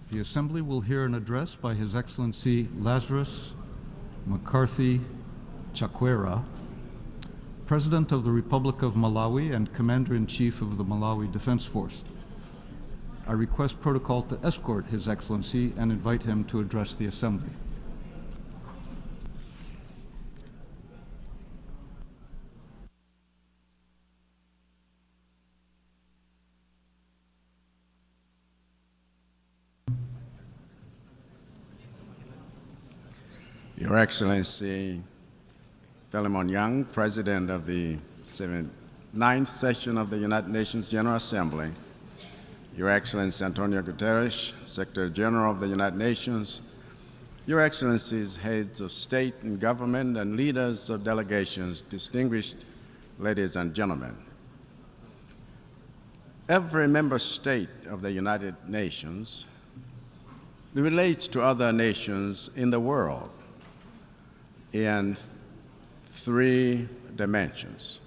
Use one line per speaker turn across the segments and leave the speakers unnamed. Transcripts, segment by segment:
The Assembly will hear an address by His Excellency Lazarus Chakwera, President of the Republic of Malawi and Commander-in-Chief of the Malawi Defense Force. I request protocol to escort His Excellency and invite him to address the Assembly.
Your Excellency Philemon Young, President of the 9th session of the United Nations General Assembly, Your Excellency Antonio Guterres, Secretary General of the United Nations, Your Excellencies, heads of state and government, and leaders of delegations, distinguished ladies and gentlemen. Every member state of the United Nations relates to other nations in the world in three dimensions: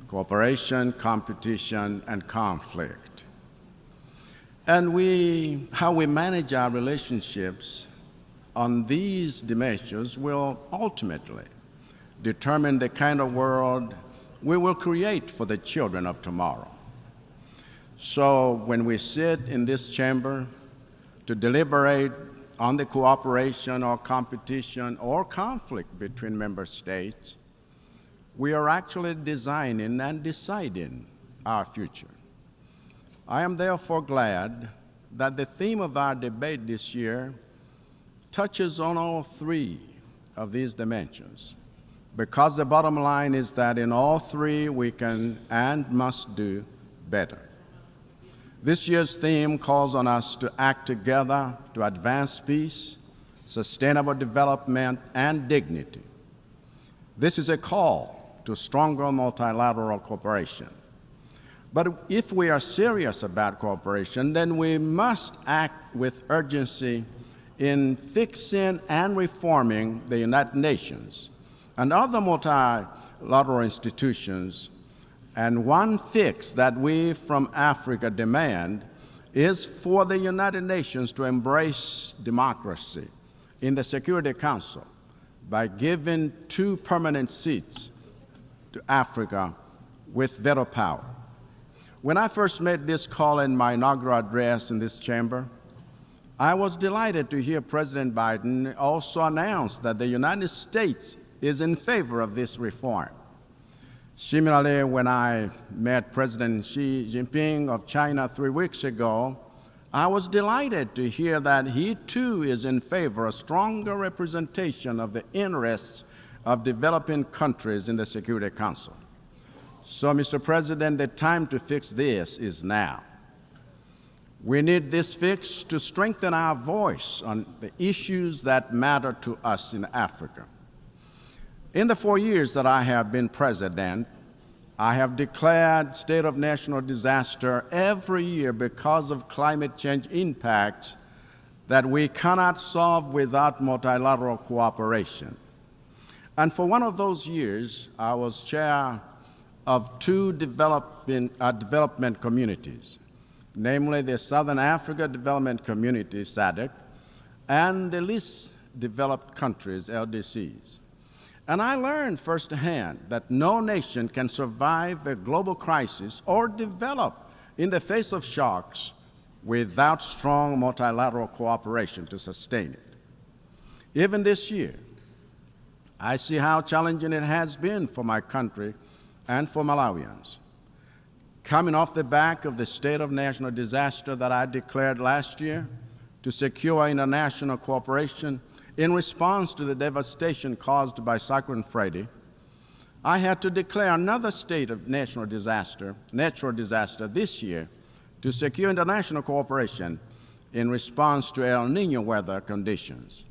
cooperation, competition, and conflict. And how we manage our relationships on these dimensions will ultimately determine the kind of world we will create for the children of tomorrow. So when we sit in this chamber to deliberate on the cooperation or competition or conflict between member states, we are actually designing and deciding our future. I am therefore glad that the theme of our debate this year touches on all three of these dimensions, because the bottom line is that in all three we can and must do better. This year's theme calls on us to act together to advance peace, sustainable development, and dignity. This is a call to stronger multilateral cooperation. But if we are serious about cooperation, then we must act with urgency in fixing and reforming the United Nations and other multilateral institutions. And one fix that we from Africa demand is for the United Nations to embrace democracy in the Security Council by giving 2 permanent seats to Africa with veto power. When I first made this call in my inaugural address in this chamber, I was delighted to hear President Biden also announce that the United States is in favor of this reform. Similarly, when I met President Xi Jinping of China 3 weeks ago, I was delighted to hear that he too is in favor of stronger representation of the interests of developing countries in the Security Council. So, Mr. President, the time to fix this is now. We need this fix to strengthen our voice on the issues that matter to us in Africa. In the 4 years that I have been president, I have declared state of national disaster every year because of climate change impacts that we cannot solve without multilateral cooperation. And for one of those years, I was chair of 2 development communities, namely the Southern Africa Development Community, SADC, and the Least Developed Countries, LDCs. And I learned firsthand that no nation can survive a global crisis or develop in the face of shocks without strong multilateral cooperation to sustain it. Even this year, I see how challenging it has been for my country and for Malawians. Coming off the back of the state of national disaster that I declared last year to secure international cooperation in response to the devastation caused by Cyclone Freddy, I had to declare another state of natural disaster this year to secure international cooperation in response to El Niño weather conditions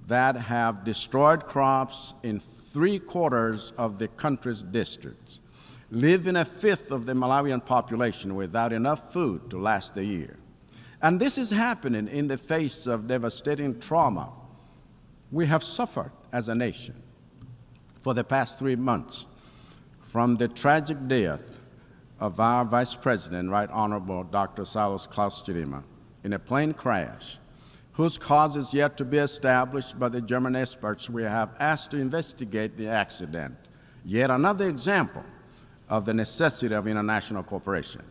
that have destroyed crops in 3/4 of the country's districts, leaving 1/5 of the Malawian population without enough food to last the year. And this is happening in the face of devastating trauma we have suffered as a nation for the past 3 months, from the tragic death of our Vice President, Right Honorable Dr. Saulos Klaus Chilima, in a plane crash, whose cause is yet to be established by the German experts we have asked to investigate the accident. Yet another example of the necessity of international cooperation.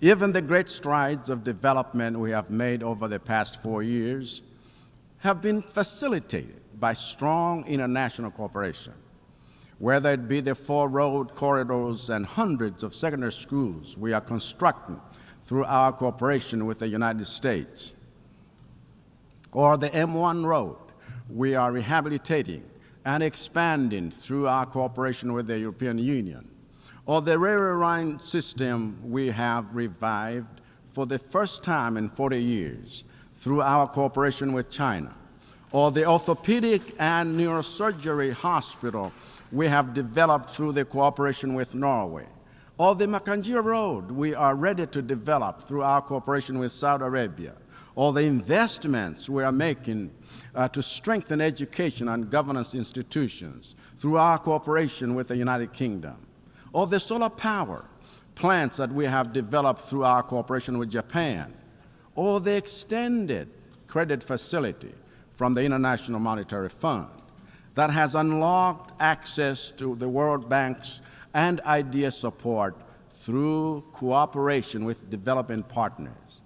Even the great strides of development we have made over the past 4 years have been facilitated by strong international cooperation. Whether it be the 4 road corridors and hundreds of secondary schools we are constructing through our cooperation with the United States, or the M1 road we are rehabilitating and expanding through our cooperation with the European Union, or the railway line system we have revived for the first time in 40 years through our cooperation with China, or the orthopedic and neurosurgery hospital we have developed through the cooperation with Norway, or the Makanjira Road we are ready to develop through our cooperation with Saudi Arabia, or the investments we are making to strengthen education and governance institutions through our cooperation with the United Kingdom, or the solar power plants that we have developed through our cooperation with Japan, or the extended credit facility from the International Monetary Fund that has unlocked access to the World Bank's and IDEA support through cooperation with developing partners,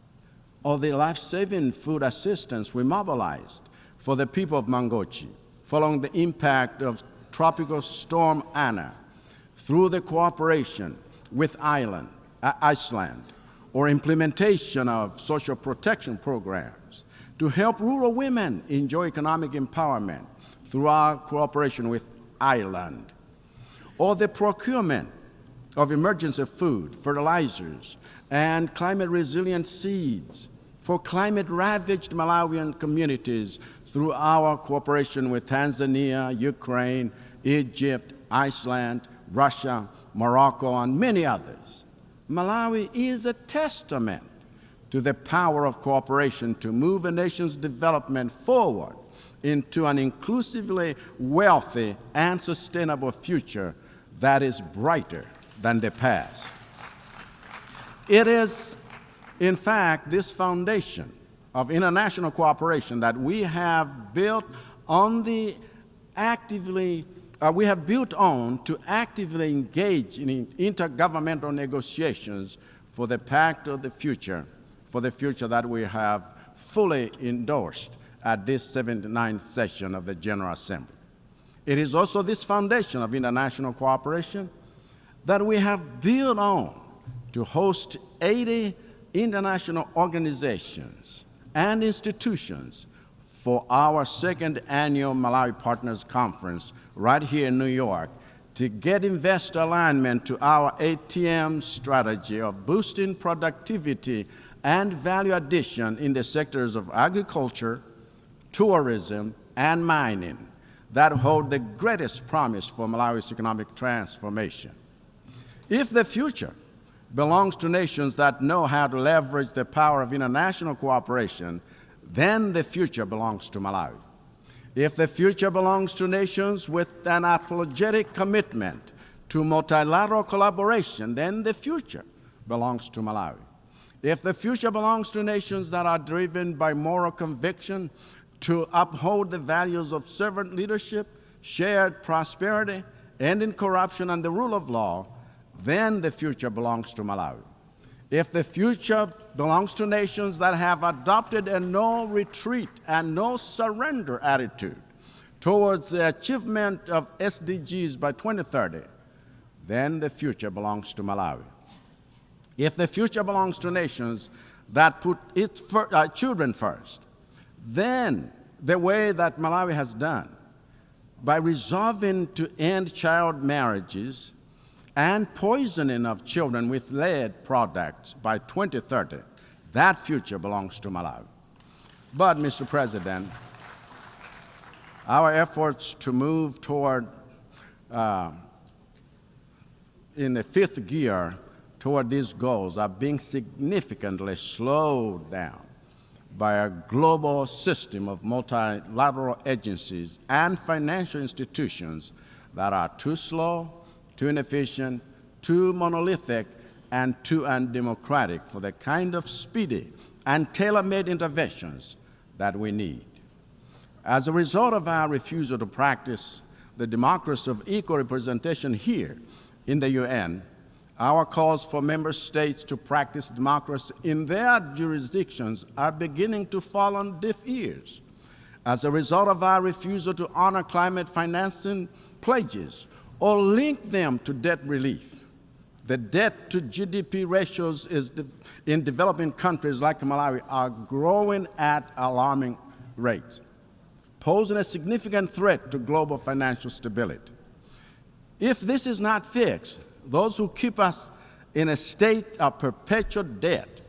or the life-saving food assistance we mobilized for the people of Mangochi following the impact of Tropical Storm Anna through the cooperation with Iceland, or implementation of social protection programs to help rural women enjoy economic empowerment through our cooperation with Ireland, or the procurement of emergency food, fertilizers, and climate-resilient seeds for climate-ravaged Malawian communities through our cooperation with Tanzania, Ukraine, Egypt, Iceland, Russia, Morocco, and many others. Malawi is a testament to the power of cooperation to move a nation's development forward into an inclusively wealthy and sustainable future that is brighter than the past. It is, in fact, this foundation of international cooperation that we have built on to actively engage in intergovernmental negotiations for the pact of the future, for the future that we have fully endorsed at this 79th session of the General Assembly. It is also this foundation of international cooperation that we have built on to host 80 international organizations and institutions for our second annual Malawi Partners Conference right here in New York to get investor alignment to our ATM strategy of boosting productivity and value addition in the sectors of agriculture, tourism, and mining that hold the greatest promise for Malawi's economic transformation. If the future belongs to nations that know how to leverage the power of international cooperation, then the future belongs to Malawi. If the future belongs to nations with an apologetic commitment to multilateral collaboration, then the future belongs to Malawi. If the future belongs to nations that are driven by moral conviction to uphold the values of servant leadership, shared prosperity, ending corruption, and the rule of law, then the future belongs to Malawi. If the future belongs to nations that have adopted a no retreat and no surrender attitude towards the achievement of SDGs by 2030, then the future belongs to Malawi. If the future belongs to nations that put its children first, then the way that Malawi has done, by resolving to end child marriages and poisoning of children with lead products by 2030, that future belongs to Malawi. But, Mr. President, our efforts to move toward, in the fifth gear, toward these goals are being significantly slowed down by a global system of multilateral agencies and financial institutions that are too slow, too inefficient, too monolithic, and too undemocratic for the kind of speedy and tailor-made interventions that we need. As a result of our refusal to practice the democracy of equal representation here in the UN, our calls for member states to practice democracy in their jurisdictions are beginning to fall on deaf ears. As a result of our refusal to honor climate financing pledges or link them to debt relief, the debt to GDP ratios in developing countries like Malawi are growing at alarming rates, posing a significant threat to global financial stability. If this is not fixed, those who keep us in a state of perpetual debt,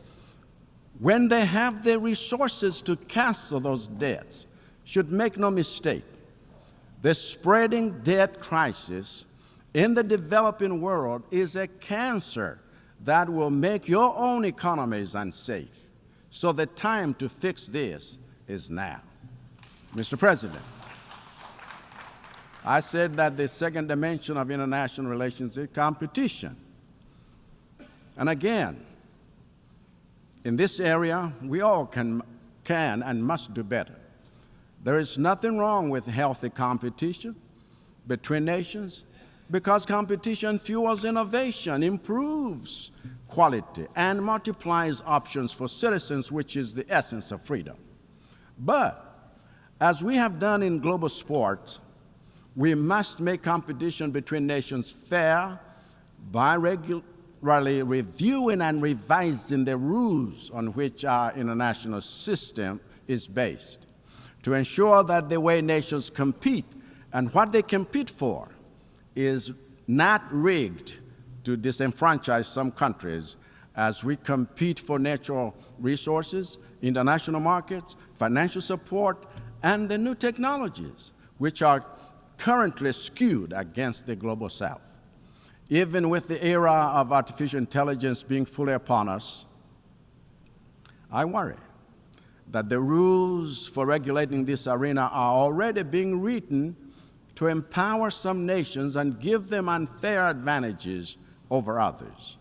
when they have the resources to cancel those debts, should make no mistake, the spreading debt crisis in the developing world is a cancer that will make your own economies unsafe. So the time to fix this is now. Mr. President, I said that the second dimension of international relations is competition. And again, in this area, we all can and must do better. There is nothing wrong with healthy competition between nations, because competition fuels innovation, improves quality, and multiplies options for citizens, which is the essence of freedom. But as we have done in global sports, we must make competition between nations fair by regularly reviewing and revising the rules on which our international system is based, to ensure that the way nations compete and what they compete for is not rigged to disenfranchise some countries as we compete for natural resources, international markets, financial support, and the new technologies, which are currently skewed against the global south. Even with the era of artificial intelligence being fully upon us, I worry that the rules for regulating this arena are already being written to empower some nations and give them unfair advantages over others.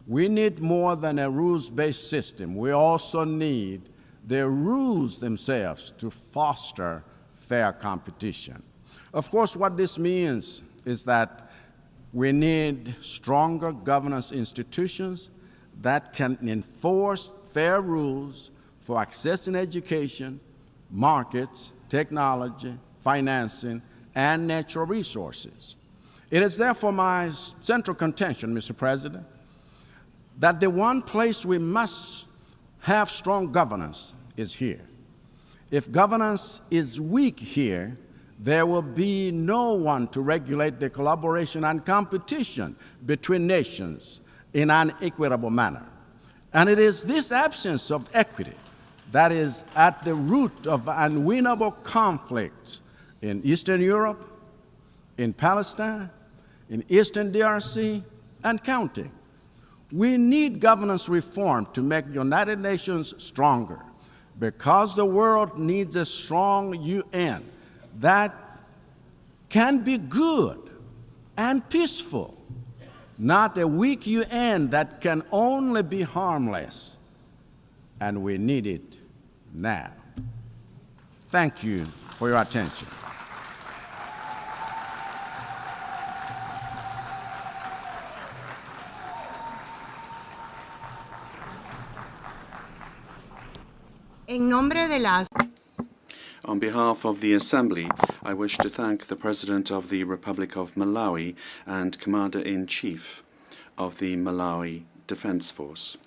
We need more than a rules-based system. We also need the rules themselves to foster fair competition. Of course, what this means is that we need stronger governance institutions that can enforce fair rules for accessing education, markets, technology, financing, and natural resources. It is therefore my central contention, Mr. President, that the one place we must have strong governance is here. If governance is weak here, there will be no one to regulate the collaboration and competition between nations in an equitable manner. And it is this absence of equity that is at the root of unwinnable conflicts in Eastern Europe, in Palestine, in Eastern DRC, and counting. We need governance reform to make the United Nations stronger, because the world needs a strong UN that can be good and peaceful, not a weak UN that can only be harmless. And we need it now. Thank you for your attention.
En nombre de la
On behalf of the Assembly, I wish to thank the President of the Republic of Malawi and Commander-in-Chief of the Malawi Defense Force.